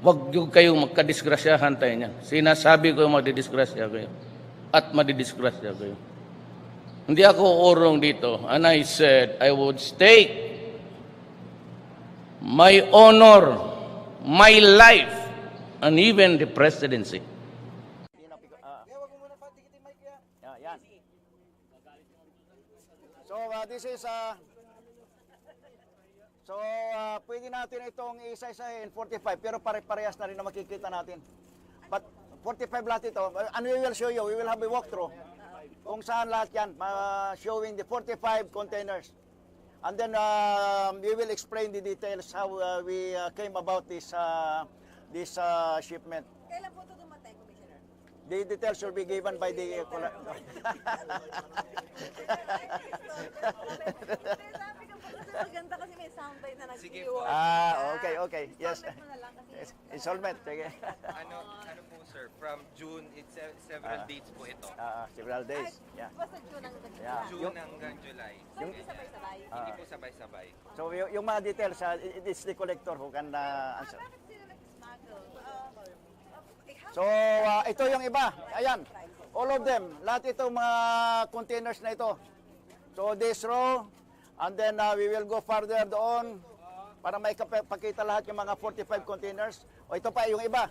Huwag yung kayong magkadisgrasyahan tayo niyan. Sinasabi ko madidisgrasya kayo. At madidisgrasya kayo. Hindi ako urong dito. And I said, I would stake my honor, my life, and even the presidency. This is pwede natin itong isa-isahin 45 pero pare-parehas na rin na makikita natin. But 45 lahat ito, and we will show you, we will have a walkthrough kung saan lahat yan, showing the 45 containers. And then we will explain the details how we came about this shipment. Kailan po ito dumatay, Commissioner? The details will be given by the... Maganda kasi may soundbite na nag-iwan. Okay. Yes. Installment. Sige. Ano po sir, from June, it's several dates po ito. Several days. Yeah. Basta June hanggang July. Yeah. June hanggang July. So, hindi sabay-sabay. Hindi po sabay-sabay. So yung mga details, it is the collector who can answer. Bakit sila nag-smuggle? So ito yung iba. Ayan. All of them. Lahat itong mga containers na ito. So this row, and then we will go further doon para maipakita lahat yung mga 45 containers. O ito pa yung iba.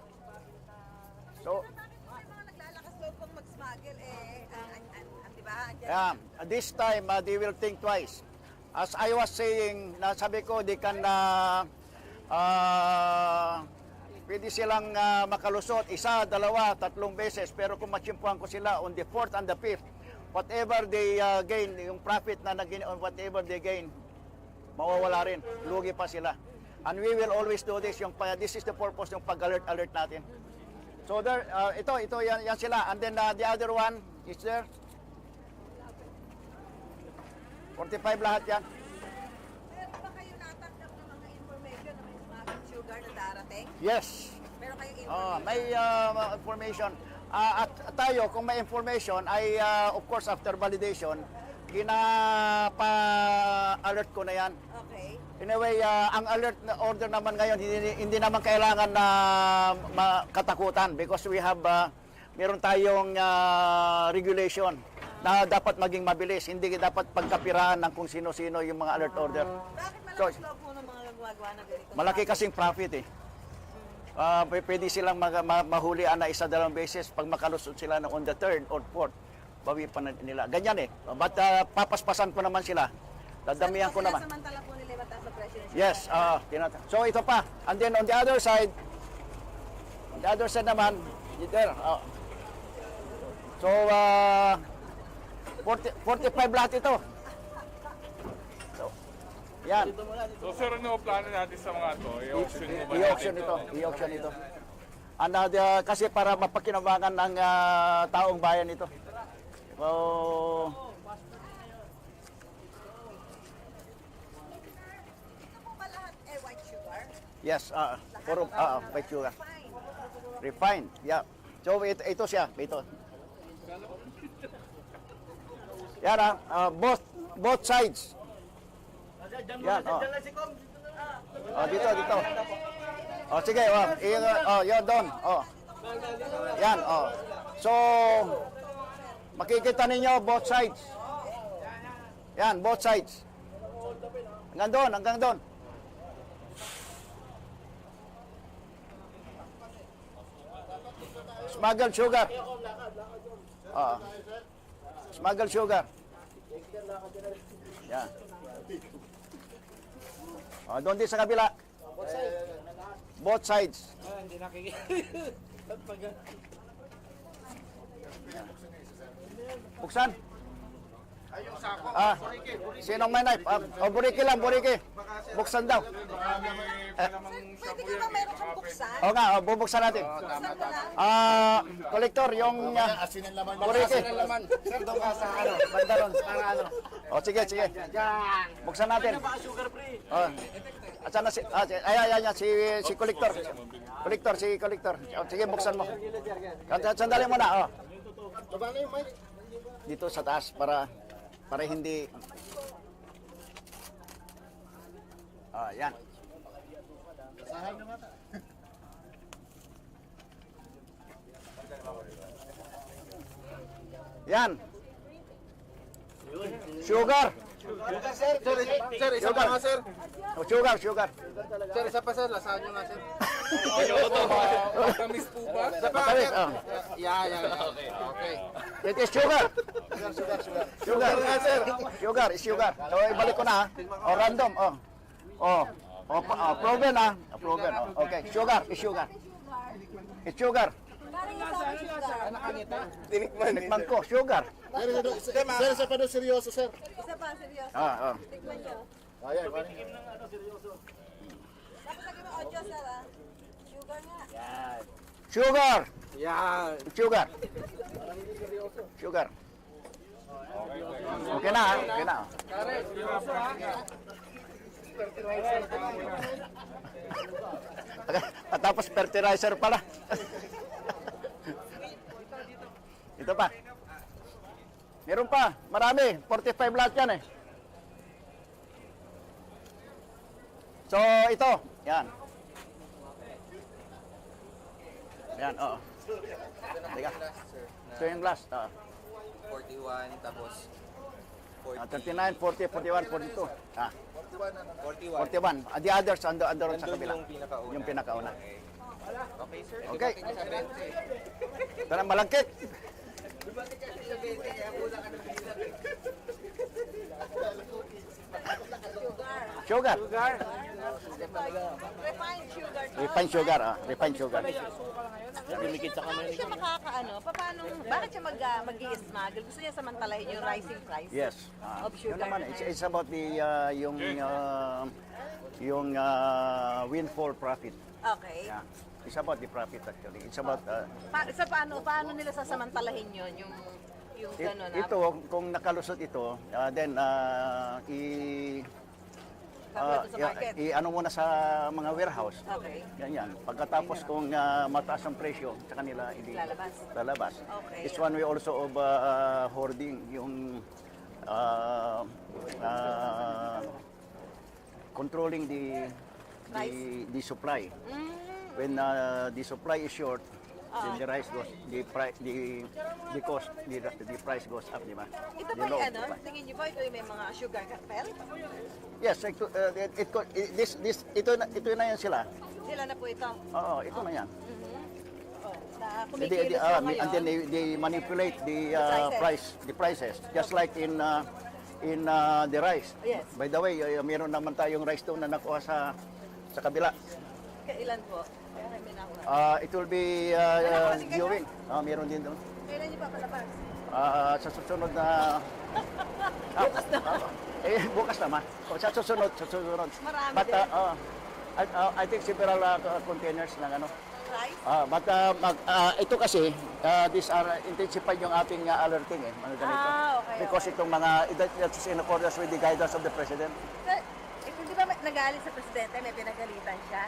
So, may mga naglalakas loob pang mag-smuggle di ba? yeah, this time they will think twice. As I was saying, sabi ko, they can pwede silang makalusot, isa, dalawa, tatlong beses. Pero kung matsimpuhan ko sila on the 4th and the 5th, whatever they gain, yung profit na whatever they gain, mawawala rin. Lugi pa sila. And we will always do this. This is the purpose ng pag-alert natin. So there, ito yan sila. And then the other one is there. 45 lahat yan. Meron ba kayo natanggap ng mga information na may smuggled sugar na darating? Yes. Meron kayong information? May information. At tayo, kung may information, ay of course after validation, pa-alert ko na yan. Okay. Anyway, ang alert order naman ngayon, hindi naman kailangan na katakutan because we have, meron tayong regulation na dapat maging mabilis. Hindi dapat pagkapiraan ng kung sino-sino yung mga alert order. Bakit malakas loob po ng mga gumagawa na ganito? Malaki kasing profit eh. Pwede silang mahulian na isa, dalawang beses pag makalusot sila on the 3rd or 4th. Bawi pa nila. Ganyan eh. But papaspasan ko naman sila. Dadamihan ko naman. Samantala po nila mataas na presyo ng Yes. So ito pa. And then on the other side naman, there. So 45 lahat ito. So, yan. So sir, ano plano natin sa mga to? I-auction mo ba? I-auction ito. And kasi para mapakinabangan ng taong bayan ito. So, ito po ba lahat white sugar? yes, puro white sugar. Refined, yeah. So ito siya, ito. Yan both sides. Yan, dito. Sige, yan doon. Yan, So, makikita ninyo both sides. Yan, both sides. Hanggang doon. Smuggled sugar. Smuggled sugar. Yan. Doon din sa kabila. Both sides. Hindi nakikita. Buksan. Sinong may knife? Buriki lang, buriki. Buksan daw. Pwede ka ba meron kang buksan? O nga, bubuksan natin. Buksan mo lang. Kolektor, yung buriki. Sir, doon ka sa Banda ron. Sige. Buksan natin. At sana si kolektor. Si kolektor. Sige, buksan mo. Sandali mo na. Dito sa taas para hindi yan. Yan. Sugar. Sir, isa pa nga, sir. Oh, sugar, sugar. Sir, isa pa, sir. Lasahan nyo nga, sir. Matamis po ba? Isa pa, Matamis, sir. oh. Yeah. Okay. It is sugar. Sugar nga, sir. Sugar, is sugar. So, ibalik ko na, ha? Oh, random, oh. Proven, ha? Proven, oh. Okay, sugar, is sugar. It's sugar. Parang yung sabi sugar. Tikman ko, sugar. Sir, isa pa doon seryoso, sir. Isa pa, seryoso. Tikman nyo. Ayan, Dapat lagyan mo audio, sir, ah. Sugar nga. Sugar. Yan. Sugar. Sugar. Okay na, ha? Okay na. Tapos fertilizer pala. Ito pa. Meron pa. Marami. 45 lahat yan eh. So, ito. Yan. Yan, oo. Teka. So, yung glass. 41, tapos 39, 40, 41, 42. 41. 41. The others, andun sa Nandun kabila. yung pinakauna. Yung pinakauna. Okay, sir. Okay. Tingnan natin sa 20. Tara, malangkit. Sugar. Refined sugar. Refined sugar, refined sugar. Paano siya makakaano? Bakit siya mag-i-smuggle? Gusto niya samantalahin yung rising price Yes. of Yun sugar. naman, it's about the yung windfall profit. Okay. Yeah. It's about the profit actually. It's about Paano nila sasamantalahin yun? Yung gano'n na? ito kung nakalusot ito, then Kapag sa market? ano muna sa mga warehouse. Okay. Ganyan. Pagkatapos kung mataas ang presyo sa kanila lalabas. Okay. It's one way also of hoarding yung controlling the supply. When the supply is short, then the rice goes, the price goes up, di ba? Ito ba yung tingin niyo ba ito yung may mga sugar cartel? Yes, ito na yan sila. Sila na po ito. Oo, ito na yan. Kumikilos na And then ngayon. they manipulate the prices, just like in the rice. Yes. By the way, meron naman tayong rice doon na nakuha sa kabila. Kailan po? Kaya may nakuha. It will be viewing. Meron din doon. Kailan niyo pa palabas? Sa susunod na... bukas naman. Sa susunod. Marami But din. I think several containers ng ano. Rice? But ito kasi, these are intensified yung ating alerting eh. Mga ganito. Okay, Because itong mga, that's in accordance with the guidance of the President. Di ba nagalit sa presidente, may pinagalitan siya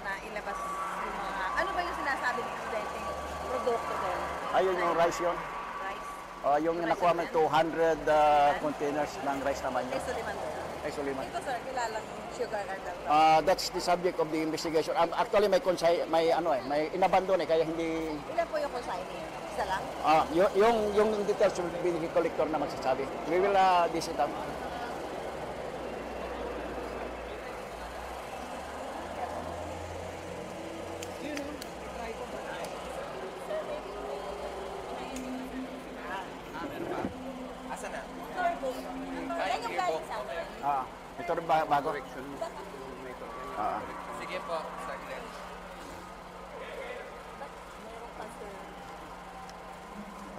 na ilabas yung mga... Ano ba yung sinasabi ng presidente yung produkto doon? Ayun yung rice yun. Rice? Yung nakuha mo 200 containers ng rice naman yun. Peso limang doon. Ay, Suliman. Ito sir, kilalang sugar cartel. That's the subject of the investigation. Actually, may inabandon kaya hindi... Ilan po yung consignee? Isa lang? Yung details will be the collector na magsasabi. We will dish it up. Asa na? Yan yung galing sa akin. Ito rin bago. Sige po, saglit.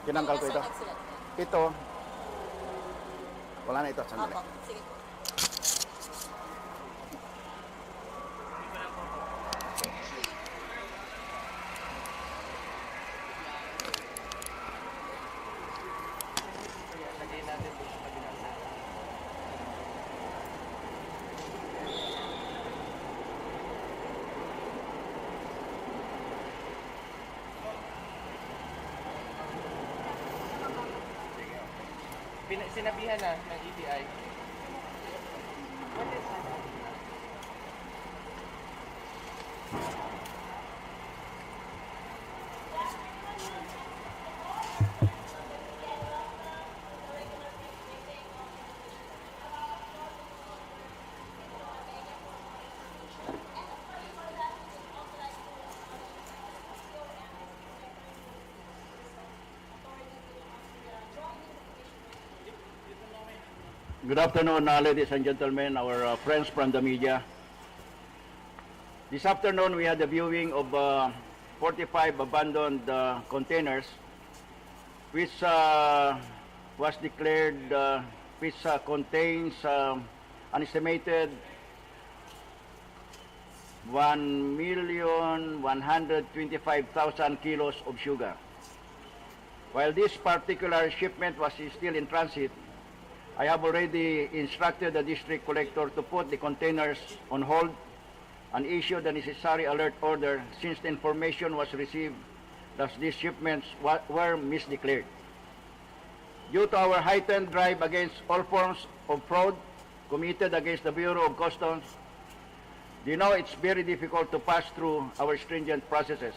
Tinanggal ko ito. Ito. Wala na ito. Sandali. Opo, sige po. Sinabihan na ng EBI. Good afternoon, ladies and gentlemen, our friends from the media. This afternoon, we had the viewing of 45 abandoned containers, which was declared, which contains an estimated 1,125,000 kilos of sugar. While this particular shipment was still in transit, I have already instructed the district collector to put the containers on hold and issue the necessary alert order since the information was received that these shipments were misdeclared. Due to our heightened drive against all forms of fraud committed against the Bureau of Customs, you know it's very difficult to pass through our stringent processes.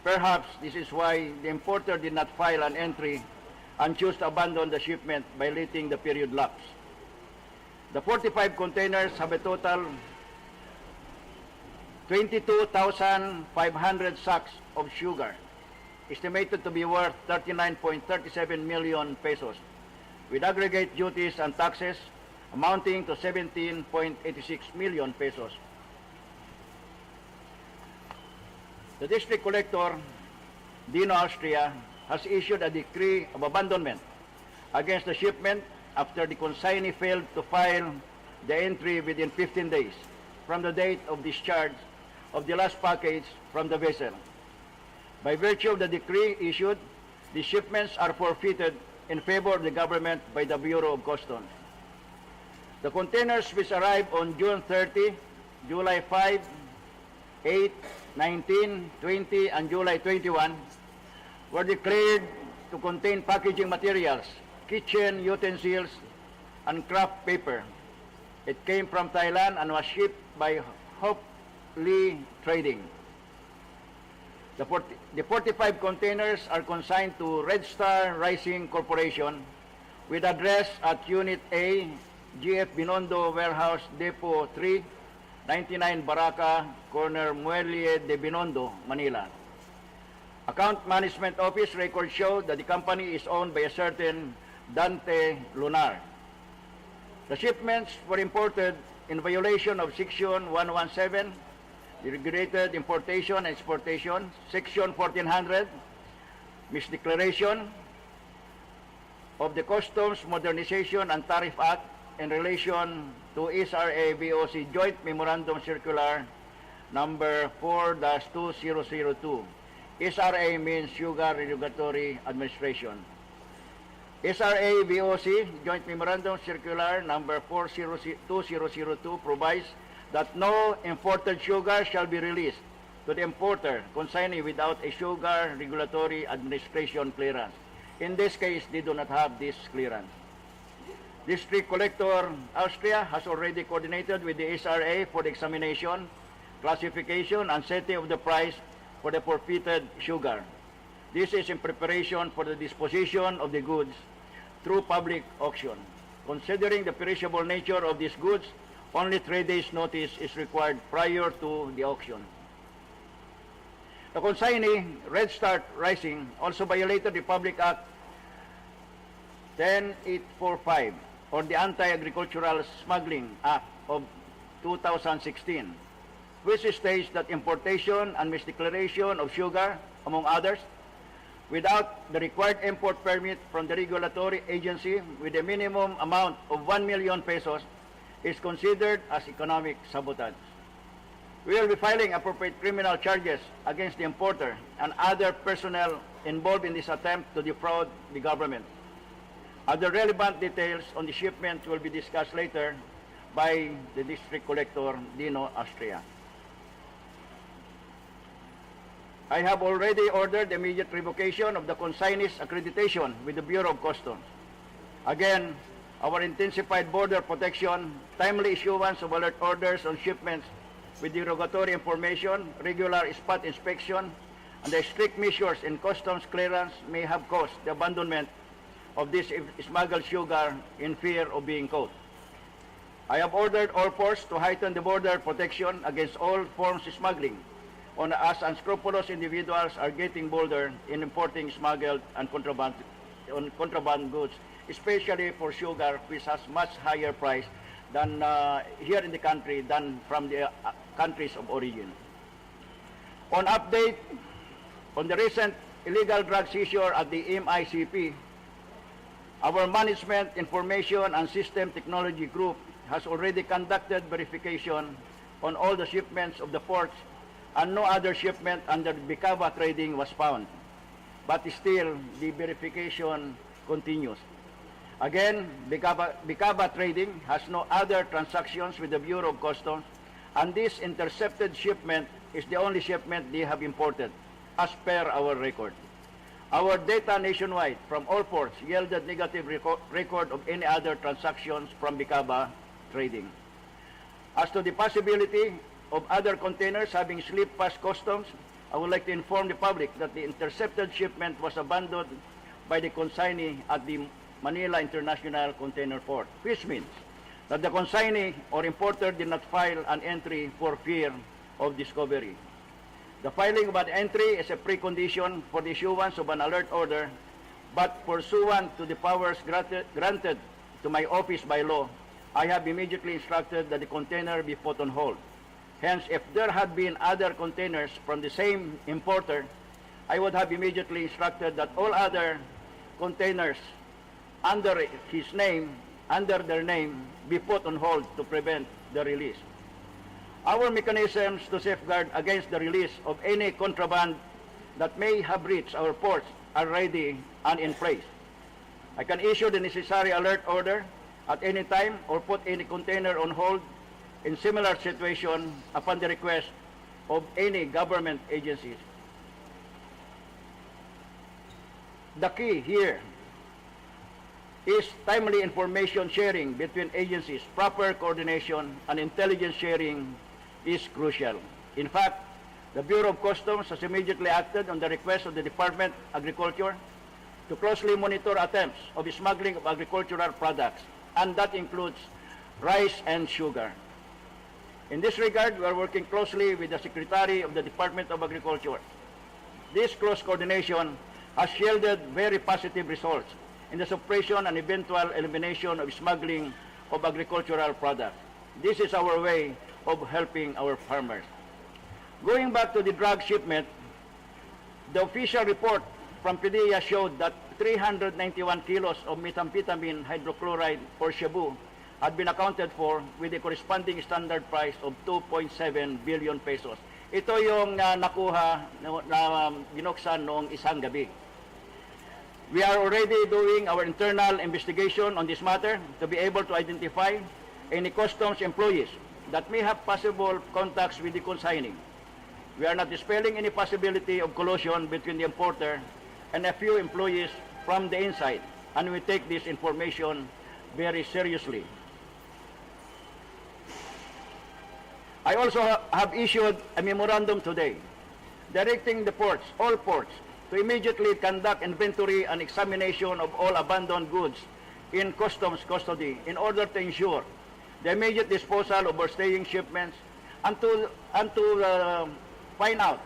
Perhaps this is why the importer did not file an entry and choose to abandon the shipment by letting the period lapse. The 45 containers have a total 22,500 sacks of sugar, estimated to be worth 39.37 million pesos, with aggregate duties and taxes amounting to 17.86 million pesos. The district collector, Dino Austria, has issued a decree of abandonment against the shipment after the consignee failed to file the entry within 15 days from the date of discharge of the last package from the vessel. By virtue of the decree issued, the shipments are forfeited in favor of the government by the Bureau of Customs. The containers which arrived on June 30, July 5, 8, 19, 20, and July 21 were declared to contain packaging materials, kitchen utensils, and craft paper. It came from Thailand and was shipped by Hope Lee Trading. The 45 containers are consigned to Red Star Rising Corporation with address at Unit A, GF Binondo Warehouse Depot 3, 99 Baraka, corner Muelle de Binondo, Manila. Account Management Office records show that the company is owned by a certain Dante Lunar. The shipments were imported in violation of Section 117, the Regulated Importation and Exportation, Section 1400, misdeclaration of the Customs Modernization and Tariff Act in relation to SRA-VOC Joint Memorandum Circular number 4-2002. SRA means Sugar Regulatory Administration. SRA-VOC Joint Memorandum Circular number 4-2002 provides that no imported sugar shall be released to the importer consignee without a Sugar Regulatory Administration clearance. In this case, they do not have this clearance. District Collector Austria has already coordinated with the SRA for the examination, classification, and setting of the price for the forfeited sugar. This is in preparation for the disposition of the goods through public auction. Considering the perishable nature of these goods, only 3 days notice is required prior to the auction. The consignee, Red Star Rising, also violated the Public Act 10845 or the Anti-Agricultural Smuggling Act of 2016, which states that importation and misdeclaration of sugar, among others, without the required import permit from the regulatory agency with a minimum amount of 1 million pesos is considered as economic sabotage. We will be filing appropriate criminal charges against the importer and other personnel involved in this attempt to defraud the government. Other relevant details on the shipment will be discussed later by the District Collector, Dino Austria. I have already ordered the immediate revocation of the consignee's accreditation with the Bureau of Customs. Again, our intensified border protection, timely issuance of alert orders on shipments with derogatory information, regular spot inspection, and the strict measures in customs clearance may have caused the abandonment of this smuggled sugar in fear of being caught. I have ordered all ports to heighten the border protection against all forms of smuggling, as unscrupulous individuals are getting bolder in importing smuggled and contraband goods especially for sugar, which has much higher price than here in the country than from the countries of origin. On update on the recent illegal drug seizure at the MICP, our Management Information and System Technology Group has already conducted verification on all the shipments of the ports, and no other shipment under Bicaba trading was found. But still, the verification continues. Again, Bicaba trading has no other transactions with the Bureau of Customs, and this intercepted shipment is the only shipment they have imported, as per our record. Our data nationwide from all ports yielded negative record of any other transactions from Bicaba trading. As to the possibility of other containers having slipped past customs, I would like to inform the public that the intercepted shipment was abandoned by the consignee at the Manila International Container Port, which means that the consignee or importer did not file an entry for fear of discovery. The filing of an entry is a precondition for the issuance of an alert order, but pursuant to the powers granted to my office by law, I have immediately instructed that the container be put on hold. Hence, if there had been other containers from the same importer, I would have immediately instructed that all other containers under their name, be put on hold to prevent the release. Our mechanisms to safeguard against the release of any contraband that may have reached our ports are ready and in place. I can issue the necessary alert order at any time or put any container on hold in similar situation upon the request of any government agencies. The key here is timely information sharing between agencies. Proper coordination and intelligence sharing is crucial. In fact, the Bureau of Customs has immediately acted on the request of the Department of Agriculture to closely monitor attempts of smuggling of agricultural products, and that includes rice and sugar. In this regard, we are working closely with the Secretary of the Department of Agriculture. This close coordination has yielded very positive results in the suppression and eventual elimination of smuggling of agricultural products. This is our way of helping our farmers. Going back to the drug shipment, the official report from PDEA showed that 391 kilos of methamphetamine hydrochloride or Shabu had been accounted for with a corresponding standard price of 2.7 billion pesos. Ito yung nakuha na binuksan noong isang gabi. We are already doing our internal investigation on this matter to be able to identify any customs employees that may have possible contacts with the consignee. We are not dispelling any possibility of collusion between the importer and a few employees from the inside, and we take this information very seriously. I also have issued a memorandum today directing the ports, all ports, to immediately conduct inventory and examination of all abandoned goods in customs custody in order to ensure the immediate disposal of overstaying shipments and to find out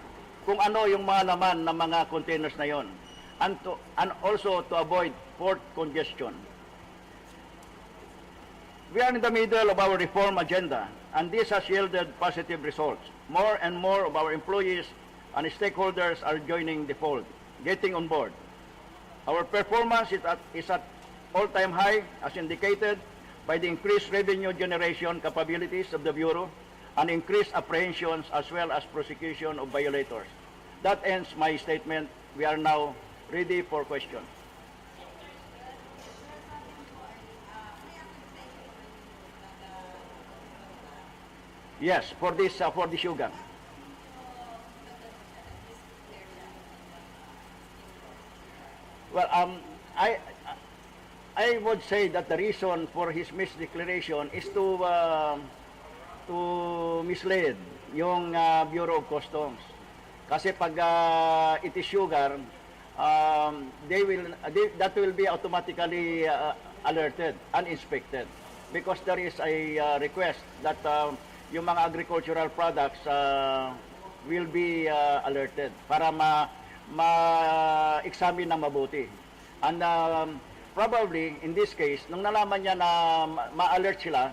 kung ano yung mga laman ng mga containers na yon, and also to avoid port congestion. We are in the middle of our reform agenda, and this has yielded positive results. More and more of our employees and stakeholders are joining the fold, getting on board. Our performance is at all-time high, as indicated by the increased revenue generation capabilities of the Bureau and increased apprehensions as well as prosecution of violators. That ends my statement. We are now ready for questions. Yes, for the sugar. Well, I would say that the reason for his misdeclaration is to mislead yung Bureau of Customs. Kasi pag it is sugar, that will be automatically alerted and inspected, because there is a request that yung mga agricultural products will be alerted para ma-examine ng mabuti. And probably in this case, nung nalaman niya na ma-alert sila,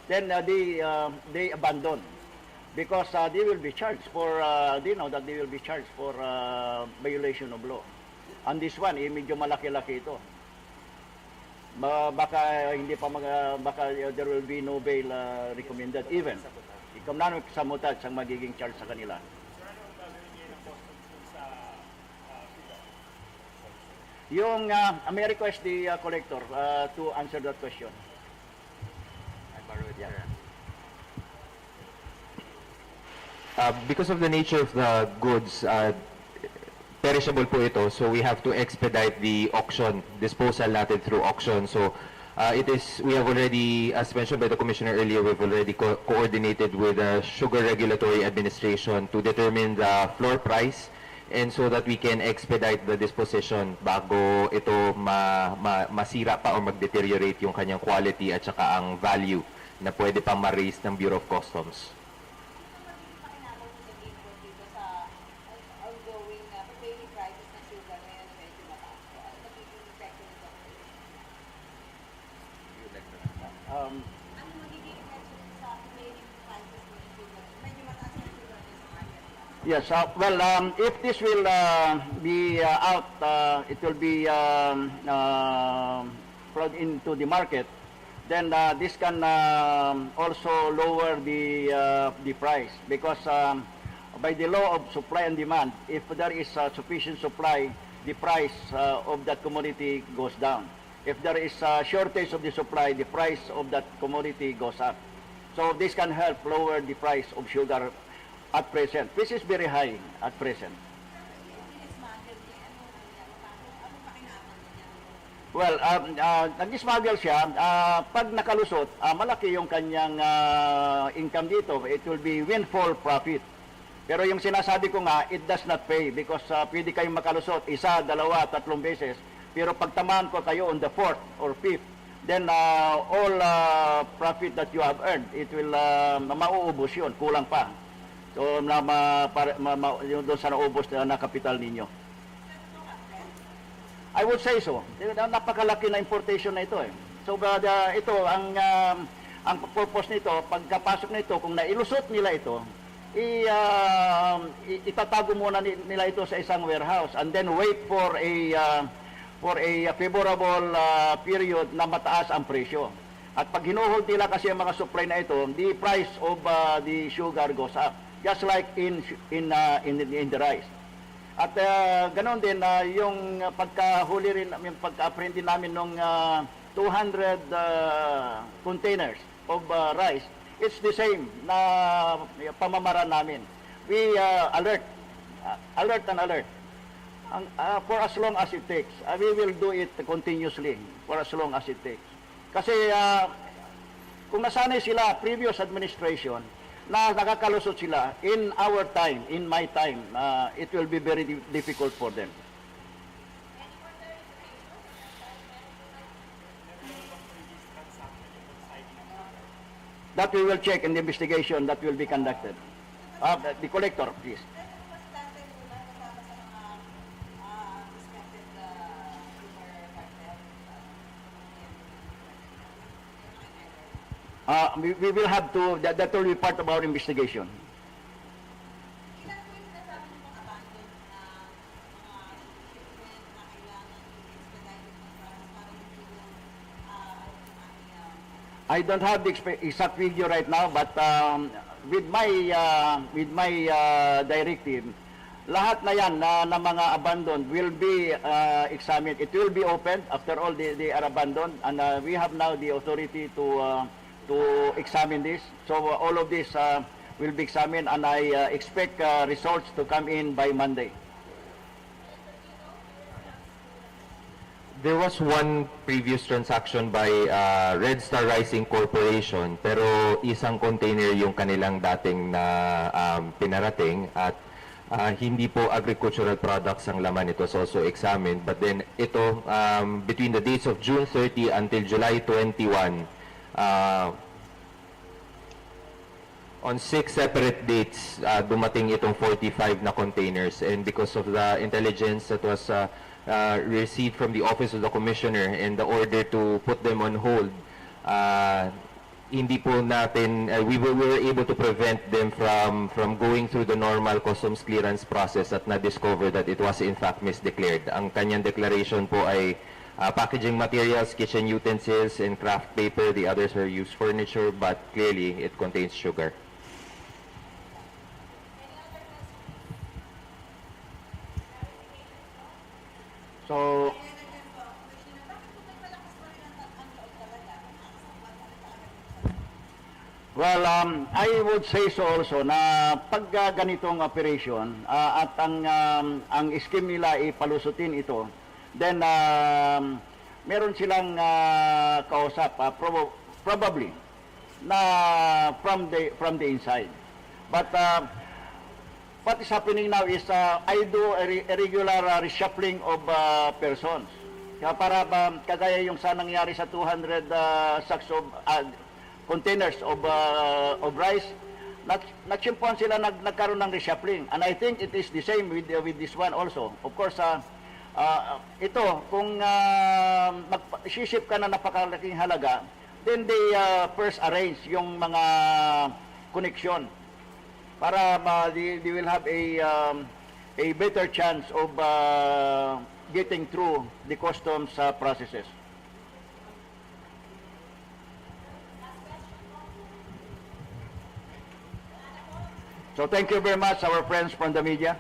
then they abandon because they will be charged for they know that they will be charged for violation of law. And this one, medyo malaki-laki ito. Baka hindi pa baka there will be no bail recommended even. Ikaw na sa mutat ang magiging charge sa kanila. Yung America is the collector to answer that question. Because of the nature of the goods, perishable po ito, so we have to expedite the auction, disposal natin through auction. So we have already, as mentioned by the Commissioner earlier, we've already coordinated with the Sugar Regulatory Administration to determine the floor price and so that we can expedite the disposition bago ito masira pa o mag-deteriorate yung kanyang quality at saka ang value na pwede pang ma-raise ng Bureau of Customs. Yes, well, if this will be out, it will be plugged into the market, then this can also lower the price because by the law of supply and demand, if there is sufficient supply, the price of that commodity goes down. If there is a shortage of the supply, the price of that commodity goes up. So this can help lower the price of sugar at present, which is very high at present. Well, nag-smuggle siya, pag nakalusot, malaki yung kanyang income dito. It will be windfall profit. Pero yung sinasabi ko nga, it does not pay because pwede kayong makalusot, isa, dalawa, tatlong beses. Pero pag tamaan ko kayo on the 4th or 5th, then all profit that you have earned, it will mauubos yun, kulang pa. So, yung doon sa naubos na kapital ninyo. I would say so. Napakalaki na importation na ito eh. So, ito, ang purpose nito, pagkapasok nito, kung nailusot nila ito, itatago muna nila ito sa isang warehouse and then wait for a favorable period na mataas ang presyo. At pag hinuhold nila kasi ang mga supply na ito, the price of the sugar goes up. Just like in the rice. At ganoon din yung pagkahuli rin, yung pagka-apprehend din namin ng 200 containers of rice, it's the same na pamamaraan namin. We alert and alert. For as long as it takes. We will do it continuously for as long as it takes. Kasi kung nasanay sila, previous administration, na nakakalusot sila, in our time, in my time, it will be very difficult for them. That we will check in the investigation that will be conducted. The collector, please. We will have to, that will be part of our investigation. I don't have the exact figure right now, but with my directive, lahat na yan na mga abandoned will be examined. It will be opened after all they are abandoned, and we have now the authority to examine this. So all of this will be examined, and I expect results to come in by Monday. There was one previous transaction by Red Star Rising Corporation, pero isang container yung kanilang dating na pinarating at hindi po agricultural products ang laman. It was also examined. But then ito, between the dates of June 30 until July 21, on 6 separate dates, dumating itong 45 na containers. And because of the intelligence that was received from the Office of the Commissioner and the order to put them on hold, hindi po natin, we were able to prevent them from going through the normal customs clearance process at na-discover that it was in fact misdeclared. Ang kanyang declaration po ay packaging materials, kitchen utensils, and craft paper. The others are used furniture, but clearly it contains sugar. So, well, I would say so also na pag ganitong operation at ang scheme nila ipalusutin ito, then meron silang kausap probably na from the inside. But what is happening now is I do a regular reshuffling of persons. Kaya para kagaya yung sa nangyari sa 200 sacks of containers of rice, natsimpuan sila nagkaroon ng reshuffling. And I think it is the same with this one also. Of course, ito, kung ship ka na napakalaking halaga, then they first arrange yung mga connection para they will have a better chance of getting through the customs processes. So thank you very much, our friends from the media.